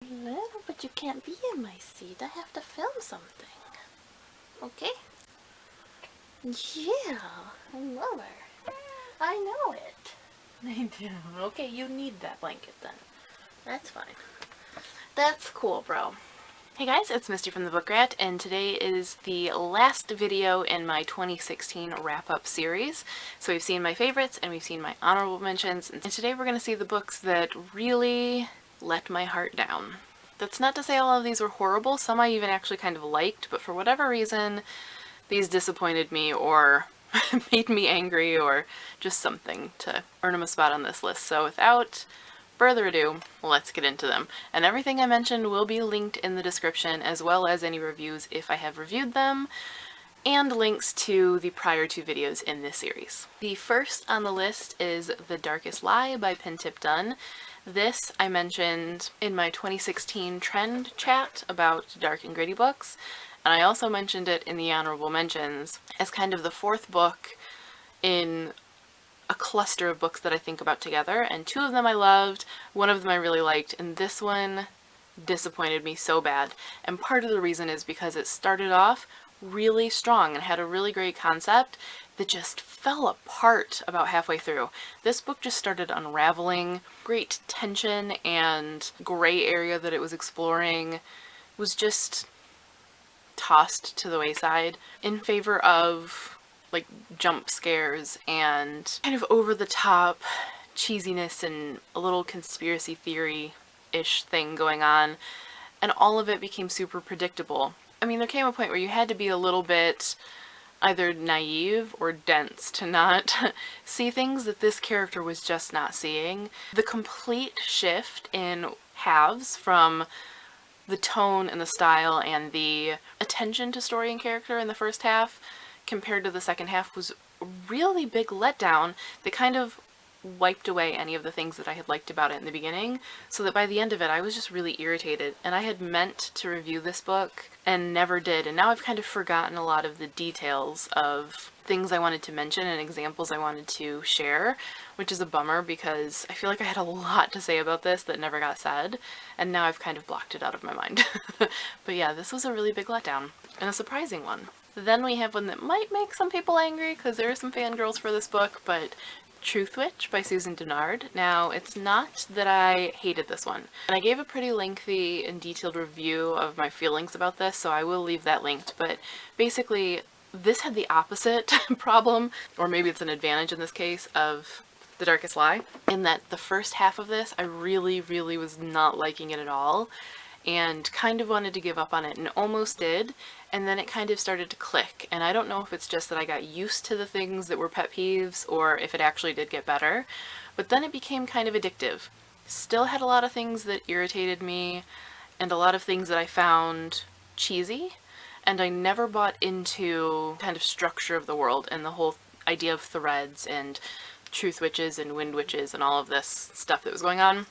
Little, but you can't be in my seat. I have to film something. Okay? Yeah, I love her. I know it. I do. Okay, you need that blanket then. That's fine. That's cool, bro. Hey guys, it's Misty from the Book Rat, and today is the last video in my 2016 wrap-up series. So we've seen my favorites and we've seen my honorable mentions, and today we're going to see the books that really let my heart down. That's not to say all of these were horrible. Some I even actually kind of liked, but for whatever reason, these disappointed me or made me angry or just something to earn them a spot on this list. So without further ado, let's get into them. And everything I mentioned will be linked in the description, as well as any reviews if I have reviewed them, and links to the prior two videos in this series. The first on the list is The Darkest Lie by Pintip Dunn. This I mentioned in my 2016 trend chat about dark and gritty books, and I also mentioned it in the honorable mentions as kind of the fourth book in a cluster of books that I think about together, and two of them I loved, one of them I really liked, and this one disappointed me so bad. And part of the reason is because it started off really strong and had a really great concept that just fell apart about halfway through. This book just started unraveling. Great tension and gray area that it was exploring was just tossed to the wayside in favor of like jump scares and kind of over-the-top cheesiness and a little conspiracy theory-ish thing going on, and all of it became super predictable. I mean, there came a point where you had to be a little bit either naive or dense to not see things that this character was just not seeing. The complete shift in halves from the tone and the style and the attention to story and character in the first half compared to the second half was a really big letdown that kind of wiped away any of the things that I had liked about it in the beginning, so that by the end of it I was just really irritated, and I had meant to review this book and never did, and now I've kind of forgotten a lot of the details of things I wanted to mention and examples I wanted to share, which is a bummer because I feel like I had a lot to say about this that never got said, and now I've kind of blocked it out of my mind. But yeah, this was a really big letdown, and a surprising one. Then we have one that might make some people angry because there are some fangirls for this book, but Truthwitch by Susan Dennard. Now, it's not that I hated this one, and I gave a pretty lengthy and detailed review of my feelings about this, so I will leave that linked, but basically this had the opposite problem, or maybe it's an advantage in this case, of The Darkest Lie, in that the first half of this I really was not liking it at all, and kind of wanted to give up on it, and almost did, and then it kind of started to click, and I don't know if it's just that I got used to the things that were pet peeves, or if it actually did get better, but then it became kind of addictive. Still had a lot of things that irritated me, and a lot of things that I found cheesy, and I never bought into kind of structure of the world, and the whole idea of threads, and truth witches, and wind witches, and all of this stuff that was going on.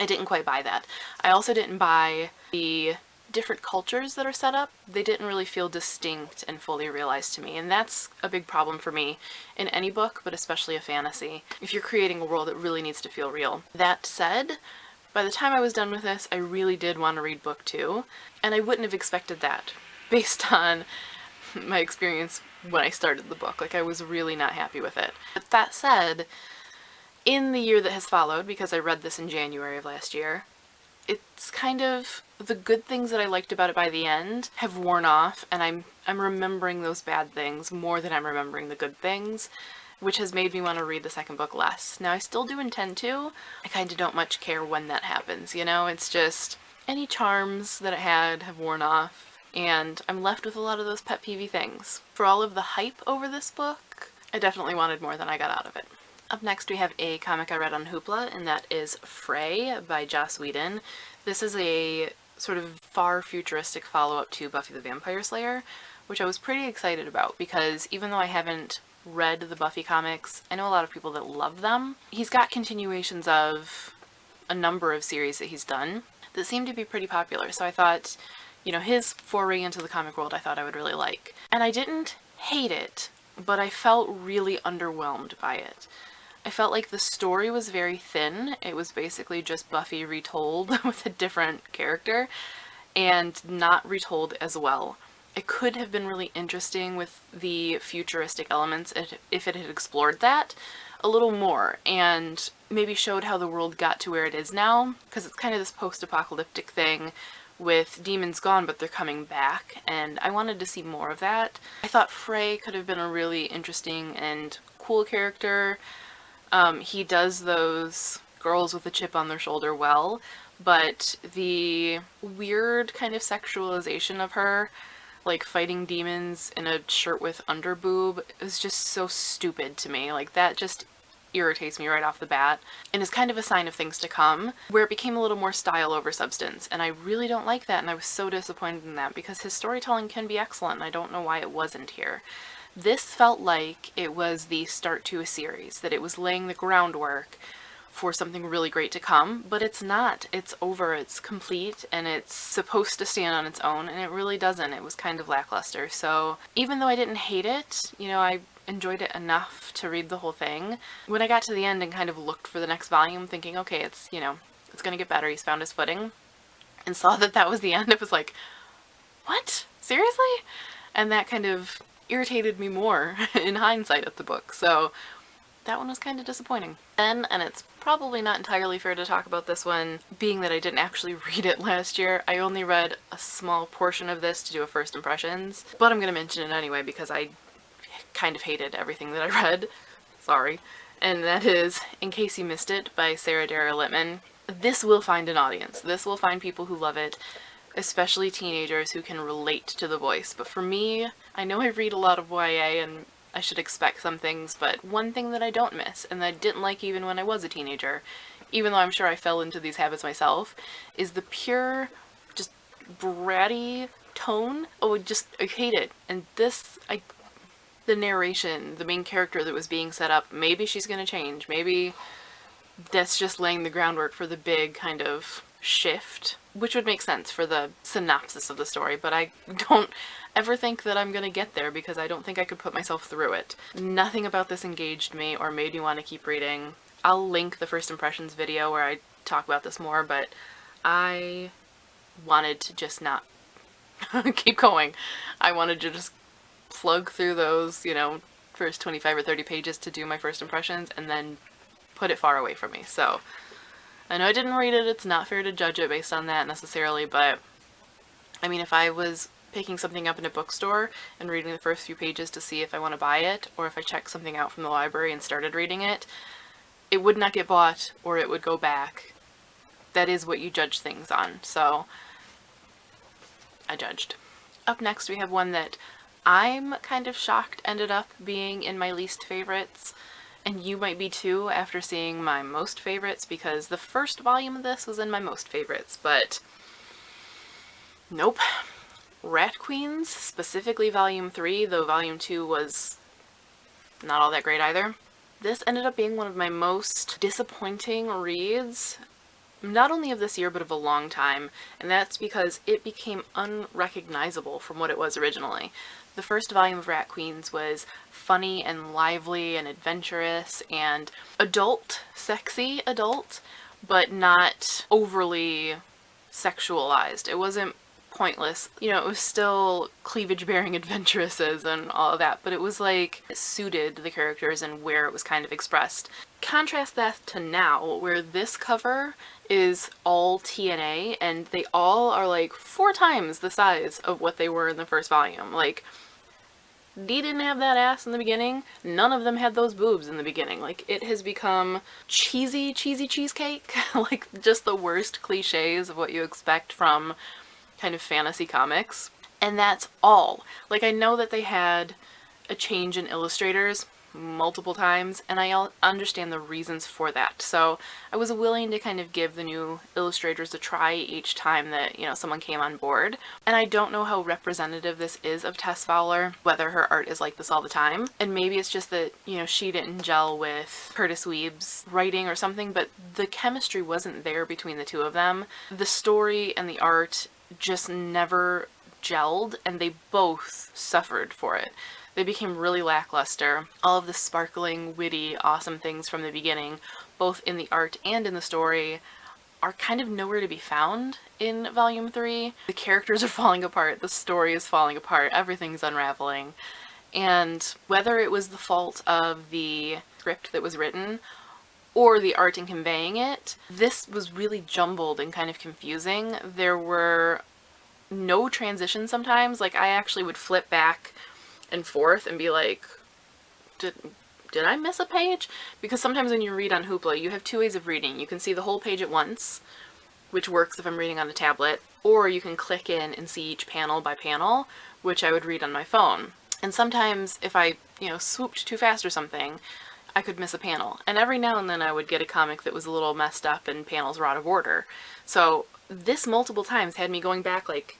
I didn't quite buy that. I also didn't buy the different cultures that are set up. They didn't really feel distinct and fully realized to me, and that's a big problem for me in any book, but especially a fantasy, if you're creating a world that really needs to feel real. That said, by the time I was done with this, I really did want to read book 2, and I wouldn't have expected that based on my experience when I started the book. Like, I was really not happy with it. But that said, in the year that has followed, because I read this in January of last year, it's kind of the good things that I liked about it by the end have worn off, and I'm remembering those bad things more than I'm remembering the good things, which has made me want to read the second book less. Now, I still do intend to. I kind of don't much care when that happens, you know? It's just any charms that it had have worn off, and I'm left with a lot of those pet peevey things. For all of the hype over this book, I definitely wanted more than I got out of it. Up next we have a comic I read on Hoopla, and that is Fray by Joss Whedon. This is a sort of far futuristic follow-up to Buffy the Vampire Slayer, which I was pretty excited about because even though I haven't read the Buffy comics, I know a lot of people that love them. He's got continuations of a number of series that he's done that seem to be pretty popular, so I thought, you know, his foray into the comic world I thought I would really like. And I didn't hate it, but I felt really underwhelmed by it. I felt like the story was very thin. It was basically just Buffy retold with a different character, and not retold as well. It could have been really interesting with the futuristic elements if it had explored that a little more and maybe showed how the world got to where it is now, because it's kind of this post-apocalyptic thing with demons gone but they're coming back, and I wanted to see more of that. I thought Fray could have been a really interesting and cool character. He does those girls with a chip on their shoulder well, but the weird kind of sexualization of her, like fighting demons in a shirt with underboob, is just so stupid to me. Like, that just irritates me right off the bat, and is kind of a sign of things to come, where it became a little more style over substance, and I really don't like that, and I was so disappointed in that, because his storytelling can be excellent, and I don't know why it wasn't here. This felt like it was the start to a series, that it was laying the groundwork for something really great to come, but it's not. It's over, it's complete, and it's supposed to stand on its own, and it really doesn't. It was kind of lackluster. So even though I didn't hate it, you know, I enjoyed it enough to read the whole thing. When I got to the end and kind of looked for the next volume thinking, okay, it's, you know, it's gonna get better, he's found his footing, and saw that that was the end, it was like, what? Seriously? And that kind of irritated me more in hindsight at the book. So that one was kind of disappointing. Then, and it's probably not entirely fair to talk about this one, being that I didn't actually read it last year. I only read a small portion of this to do a first impressions, but I'm gonna mention it anyway because I kind of hated everything that I read. Sorry. And that is In Case You Missed It by Sarah Dara Littman. This will find an audience. This will find people who love it, especially teenagers who can relate to the voice. But for me, I know I read a lot of YA and I should expect some things, but one thing that I don't miss, and that I didn't like even when I was a teenager, even though I'm sure I fell into these habits myself, is the pure, just bratty tone. Oh, I hate it. And this, the narration, the main character that was being set up, maybe she's gonna change, maybe that's just laying the groundwork for the big kind of shift, which would make sense for the synopsis of the story, but I don't ever think that I'm gonna get there because I don't think I could put myself through it. Nothing about this engaged me or made me want to keep reading. I'll link the first impressions video where I talk about this more, but I wanted to just not keep going. I wanted to just plug through those, you know, first 25 or 30 pages to do my first impressions and then put it far away from me. So I know I didn't read it, it's not fair to judge it based on that necessarily, but I mean, if I was picking something up in a bookstore and reading the first few pages to see if I want to buy it, or if I checked something out from the library and started reading it, it would not get bought or it would go back. That is what you judge things on, so I judged. Up next we have one that I'm kind of shocked ended up being in my least favorites, and you might be too after seeing my most favorites, because the first volume of this was in my most favorites, but nope. Rat Queens, specifically volume 3, though volume 2 was not all that great either. This ended up being one of my most disappointing reads, not only of this year, but of a long time, and that's because it became unrecognizable from what it was originally. The first volume of Rat Queens was funny and lively and adventurous and adult, sexy adult, but not overly sexualized. It wasn't pointless. You know, it was still cleavage-bearing adventuresses and all of that, but it was like, it suited the characters and where it was kind of expressed. Contrast that to now, where this cover is all TNA, and they all are like 4 times the size of what they were in the first volume. Like, Dee didn't have that ass in the beginning, none of them had those boobs in the beginning. Like, it has become cheesy cheesecake, like just the worst cliches of what you expect from kind of fantasy comics, and that's all. Like, I know that they had a change in illustrators multiple times, and I understand the reasons for that, so I was willing to kind of give the new illustrators a try each time that, you know, someone came on board. And I don't know how representative this is of Tess Fowler, whether her art is like this all the time, and maybe it's just that, you know, she didn't gel with Curtis Weeb's writing or something, but the chemistry wasn't there between the two of them. The story and the art just never gelled, and they both suffered for it. they became really lackluster. All of the sparkling, witty, awesome things from the beginning, both in the art and in the story, are kind of nowhere to be found in Volume 3. The characters are falling apart, the story is falling apart, everything's unraveling. And whether it was the fault of the script that was written or the art in conveying it, this was really jumbled and kind of confusing. There were no transitions sometimes. Like, I actually would flip back and forth and be like, did I miss a page? Because sometimes when you read on Hoopla, you have two ways of reading. You can see the whole page at once, which works if I'm reading on a tablet, or you can click in and see each panel by panel, which I would read on my phone. And sometimes if I, swooped too fast or something, I could miss a panel. And every now and then I would get a comic that was a little messed up and panels were out of order. So this multiple times had me going back like,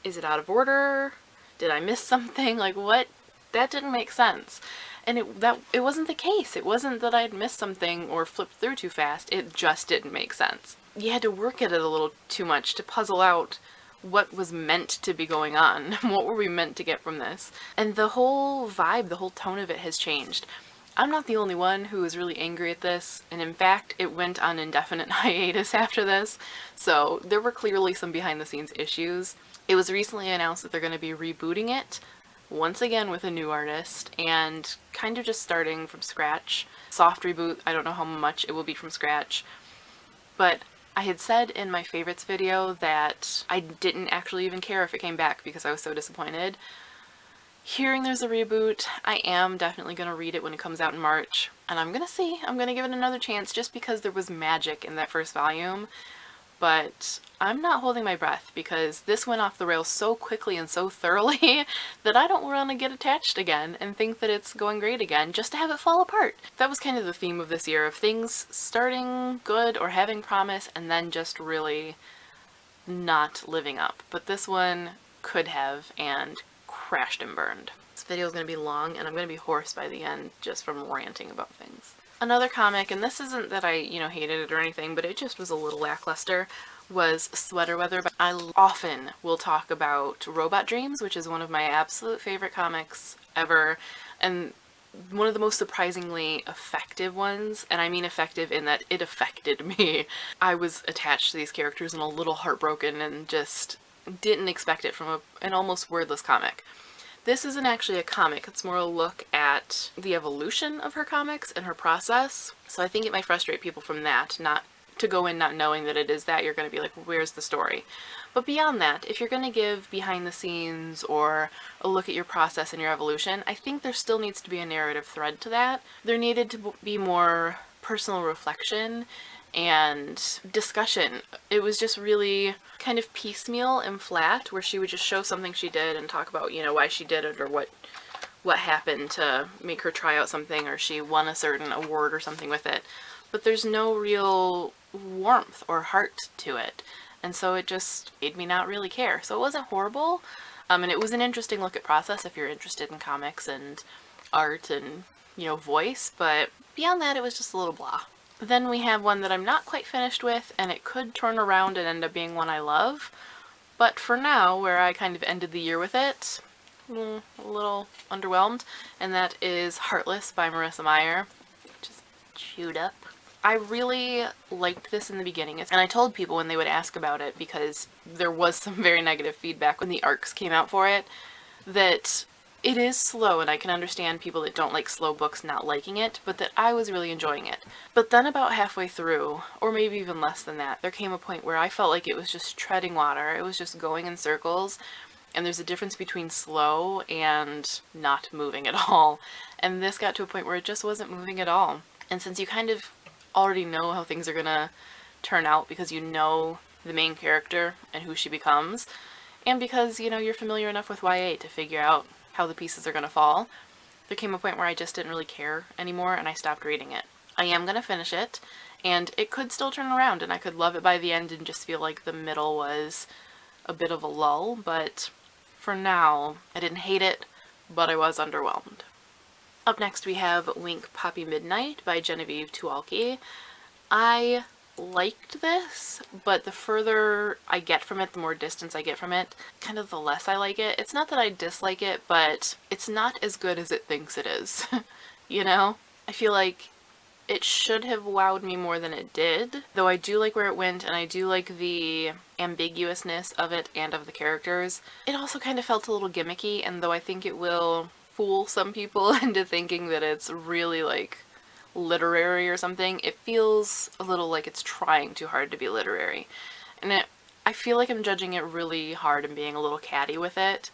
is it out of order? Did I miss something? Like, what? That didn't make sense. And it wasn't the case. It wasn't that I'd missed something or flipped through too fast. It just didn't make sense. You had to work at it a little too much to puzzle out what was meant to be going on. What were we meant to get from this? And the whole vibe, the whole tone of it has changed. I'm not the only one who is really angry at this, and in fact, it went on indefinite hiatus after this, so there were clearly some behind-the-scenes issues. It was recently announced that they're going to be rebooting it, once again with a new artist, and kind of just starting from scratch. Soft reboot, I don't know how much it will be from scratch, but I had said in my favorites video that I didn't actually even care if it came back because I was so disappointed. Hearing there's a reboot, I am definitely going to read it when it comes out in March, and I'm going to see. I'm going to give it another chance just because there was magic in that first volume, but I'm not holding my breath because this went off the rails so quickly and so thoroughly that I don't want to get attached again and think that it's going great again just to have it fall apart. That was kind of the theme of this year, of things starting good or having promise and then just really not living up. But this one could have, and crashed and burned. This video is going to be long and I'm going to be hoarse by the end just from ranting about things. Another comic, and this isn't that I, hated it or anything, but it just was a little lackluster, was Sweaterweather. I often will talk about Robot Dreams, which is one of my absolute favorite comics ever, and one of the most surprisingly effective ones, and I mean effective in that it affected me. I was attached to these characters and a little heartbroken and just didn't expect it from an almost wordless comic. This isn't actually a comic, it's more a look at the evolution of her comics and her process. So I think it might frustrate people from that, not to go in not knowing that it is that. You're going to be like, where's the story? But beyond that, if you're going to give behind the scenes or a look at your process and your evolution, I think there still needs to be a narrative thread to that. There needed to be more personal reflection and discussion. It was just really kind of piecemeal and flat, where she would just show something she did and talk about, why she did it or what happened to make her try out something, or she won a certain award or something with it. But there's no real warmth or heart to it. And so it just made me not really care. So it wasn't horrible. And it was an interesting look at process if you're interested in comics and art and, voice. But beyond that, it was just a little blah. Then we have one that I'm not quite finished with, and it could turn around and end up being one I love. But for now, where I kind of ended the year with it, a little underwhelmed, and that is Heartless by Marissa Meyer. Just chewed up. I really liked this in the beginning, and I told people when they would ask about it, because there was some very negative feedback when the arcs came out for it, that it is slow, and I can understand people that don't like slow books not liking it, but that I was really enjoying it. But then about halfway through, or maybe even less than that, there came a point where I felt like it was just treading water. It was just going in circles, and there's a difference between slow and not moving at all. And this got to a point where it just wasn't moving at all. And since you kind of already know how things are gonna turn out because you know the main character and who she becomes, and because, you're familiar enough with YA to figure out how the pieces are going to fall, there came a point where I just didn't really care anymore and I stopped reading it. I am going to finish it, and it could still turn around and I could love it by the end and just feel like the middle was a bit of a lull, but for now, I didn't hate it, but I was underwhelmed. Up next we have Wink Poppy Midnight by Genevieve Tuolke. I liked this, but the further I get from it, the more distance I get from it, kind of the less I like it. It's not that I dislike it, but it's not as good as it thinks it is. You know? I feel like it should have wowed me more than it did, though I do like where it went, and I do like the ambiguousness of it and of the characters. It also kind of felt a little gimmicky, and though I think it will fool some people into thinking that it's really, like, literary or something, it feels a little like it's trying too hard to be literary. And I feel like I'm judging it really hard and being a little catty with it,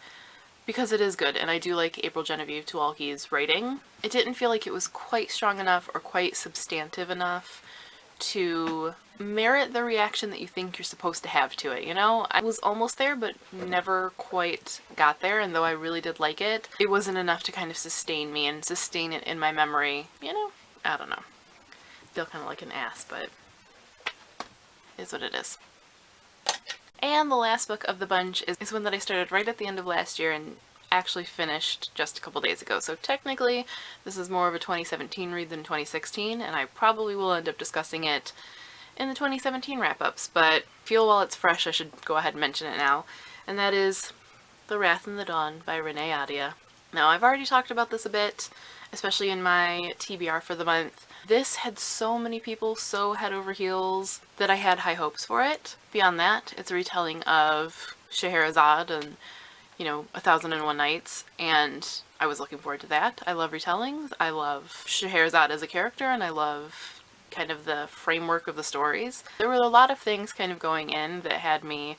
because it is good, and I do like April Genevieve Tuolke's writing. It didn't feel like it was quite strong enough or quite substantive enough to merit the reaction that you think you're supposed to have to it, you know? I was almost there, but never quite got there, and though I really did like it, it wasn't enough to kind of sustain me and sustain it in my memory, you know? I don't know. I feel kind of like an ass, but it is what it is. And the last book of the bunch is one that I started right at the end of last year and actually finished just a couple days ago. So technically, this is more of a 2017 read than 2016, and I probably will end up discussing it in the 2017 wrap-ups, but I feel while it's fresh I should go ahead and mention it now, and that is The Wrath in the Dawn by Renee Ahdieh. Now, I've already talked about this a bit, especially in my TBR for the month. This had so many people so head over heels that I had high hopes for it. Beyond that, it's a retelling of Scheherazade and, you know, 1001 Nights, and I was looking forward to that. I love retellings. I love Scheherazade as a character, and I love kind of the framework of the stories. There were a lot of things kind of going in that had me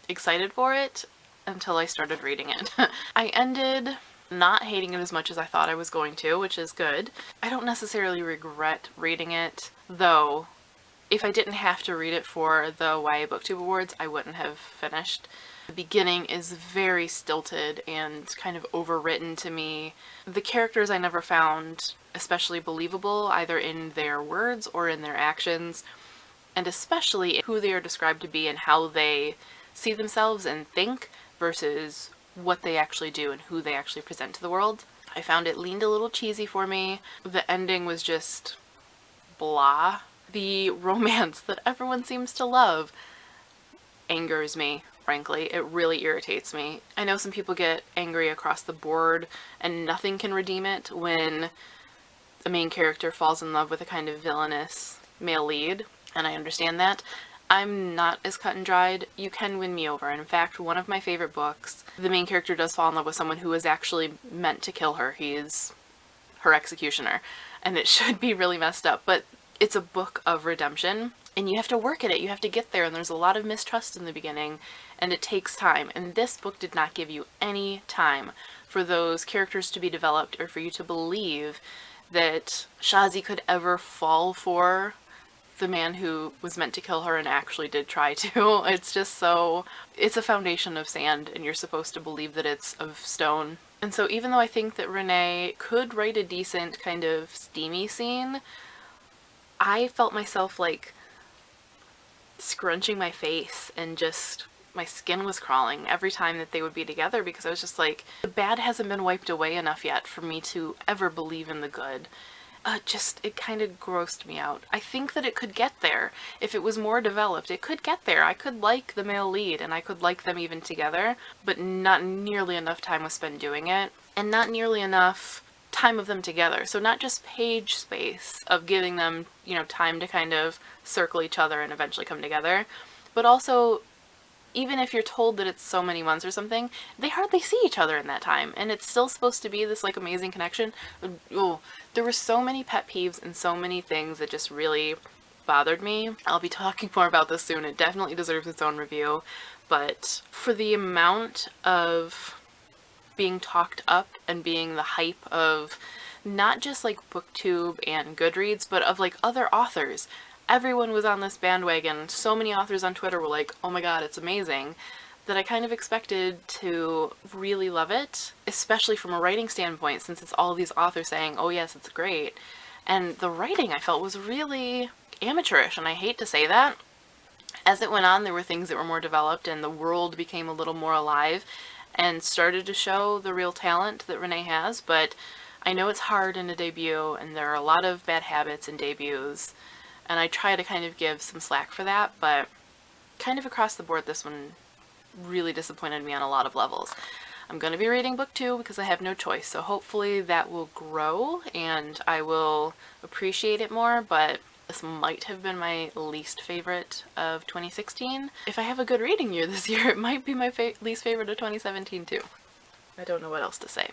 excited for it until I started reading it. I ended not hating it as much as I thought I was going to, which is good. I don't necessarily regret reading it, though if I didn't have to read it for the YA BookTube Awards, I wouldn't have finished. The beginning is very stilted and kind of overwritten to me. The characters I never found especially believable, either in their words or in their actions, and especially who they are described to be and how they see themselves and think versus what they actually do and who they actually present to the world. I found it leaned a little cheesy for me. The ending was just blah. The romance that everyone seems to love angers me, frankly. It really irritates me. I know some people get angry across the board and nothing can redeem it when the main character falls in love with a kind of villainous male lead, and I understand that. I'm not as cut and dried. You can win me over. And in fact, one of my favorite books, the main character does fall in love with someone who is actually meant to kill her. He is her executioner. And it should be really messed up, but it's a book of redemption. And you have to work at it. You have to get there. And there's a lot of mistrust in the beginning. And it takes time. And this book did not give you any time for those characters to be developed or for you to believe that Shazi could ever fall for the man who was meant to kill her and actually did try to. It's just so... it's a foundation of sand and you're supposed to believe that it's of stone. And so even though I think that Renee could write a decent kind of steamy scene, I felt myself like scrunching my face and just my skin was crawling every time that they would be together because I was just like, the bad hasn't been wiped away enough yet for me to ever believe in the good. It kind of grossed me out. I think that it could get there. If it was more developed, it could get there. I could like the male lead and I could like them even together, but not nearly enough time was spent doing it, and not nearly enough time of them together. So not just page space of giving them, you know, time to kind of circle each other and eventually come together, but also even if you're told that it's so many months or something, they hardly see each other in that time, and it's still supposed to be this, like, amazing connection. Oh, there were so many pet peeves and so many things that just really bothered me. I'll be talking more about this soon. It definitely deserves its own review, but for the amount of being talked up and being the hype of not just, like, BookTube and Goodreads, but of, like, other authors. Everyone was on this bandwagon. So many authors on Twitter were like, oh my god, it's amazing, that I kind of expected to really love it, especially from a writing standpoint, since it's all these authors saying, oh yes, it's great. And the writing, I felt, was really amateurish, and I hate to say that. As it went on, there were things that were more developed, and the world became a little more alive, and started to show the real talent that Renee has, but I know it's hard in a debut, and there are a lot of bad habits in debuts. and I try to kind of give some slack for that, but kind of across the board this one really disappointed me on a lot of levels. I'm going to be reading book 2 because I have no choice, so hopefully that will grow and I will appreciate it more, but this might have been my least favorite of 2016. If I have a good reading year this year, it might be my least favorite of 2017 too. I don't know what else to say.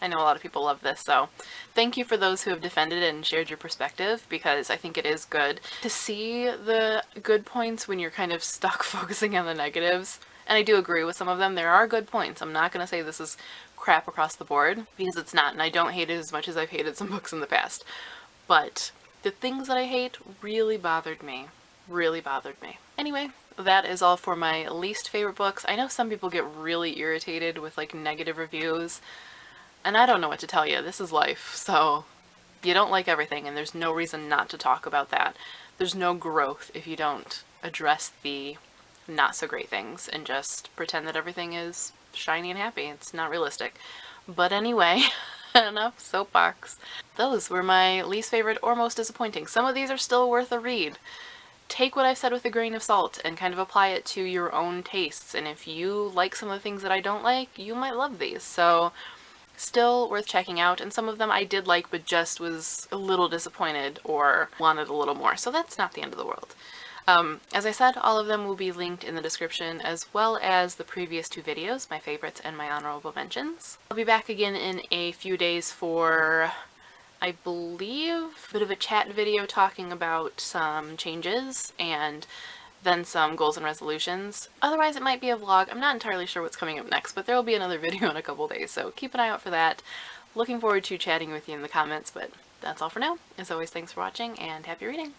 I know a lot of people love this, so thank you for those who have defended it and shared your perspective, because I think it is good to see the good points when you're kind of stuck focusing on the negatives. And I do agree with some of them. There are good points. I'm not going to say this is crap across the board, because it's not, and I don't hate it as much as I've hated some books in the past. But the things that I hate really bothered me. Really bothered me. Anyway, that is all for my least favorite books. I know some people get really irritated with like negative reviews, and I don't know what to tell you. This is life, so you don't like everything, and there's no reason not to talk about that. There's no growth if you don't address the not so great things and just pretend that everything is shiny and happy. It's not realistic. But anyway, enough soapbox. Those were my least favorite or most disappointing. Some of these are still worth a read. Take what I said with a grain of salt and kind of apply it to your own tastes, and if you like some of the things that I don't like, you might love these. So still worth checking out, and some of them I did like but just was a little disappointed or wanted a little more, so that's not the end of the world. As I said, all of them will be linked in the description, as well as the previous 2 videos, my favorites and my honorable mentions. I'll be back again in a few days for, I believe, a bit of a chat video talking about some changes and then some goals and resolutions. Otherwise it might be a vlog. I'm not entirely sure what's coming up next, but there will be another video in a couple days, so keep an eye out for that. Looking forward to chatting with you in the comments, but that's all for now. As always, thanks for watching and happy reading!